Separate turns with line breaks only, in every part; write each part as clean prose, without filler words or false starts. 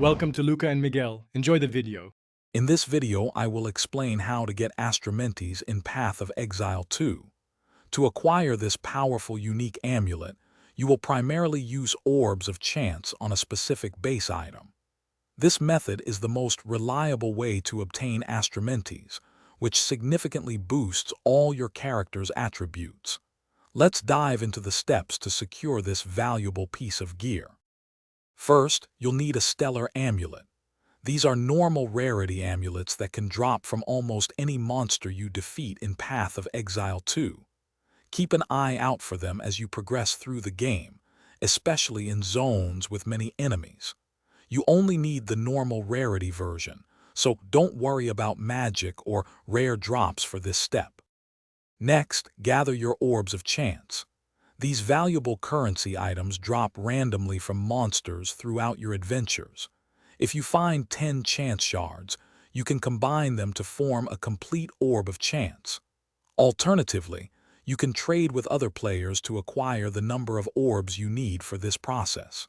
Welcome to Luca and Miguel. Enjoy the video.
In this video, I will explain how to get Astramentis in Path of Exile 2. To acquire this powerful unique amulet, you will primarily use orbs of chance on a specific base item. This method is the most reliable way to obtain Astramentis, which significantly boosts all your character's attributes. Let's dive into the steps to secure this valuable piece of gear. First, you'll need a stellar amulet. These are normal rarity amulets that can drop from almost any monster you defeat in Path of Exile 2. Keep an eye out for them as you progress through the game, especially in zones with many enemies. You only need the normal rarity version, so don't worry about magic or rare drops for this step. Next, gather your orbs of chance. These valuable currency items drop randomly from monsters throughout your adventures. If you find 10 chance shards, you can combine them to form a complete orb of chance. Alternatively, you can trade with other players to acquire the number of orbs you need for this process.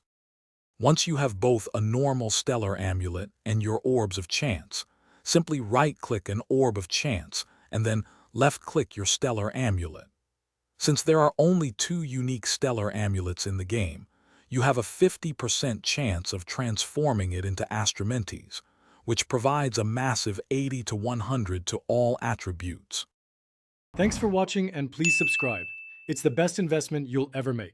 Once you have both a normal stellar amulet and your orbs of chance, simply right-click an orb of chance and then left-click your stellar amulet. Since there are only 2 unique stellar amulets in the game, you have a 50% chance of transforming it into Astramentis, which provides a massive 80 to 100 to all attributes.
Thanks for watching and please subscribe. It's the best investment you'll ever make.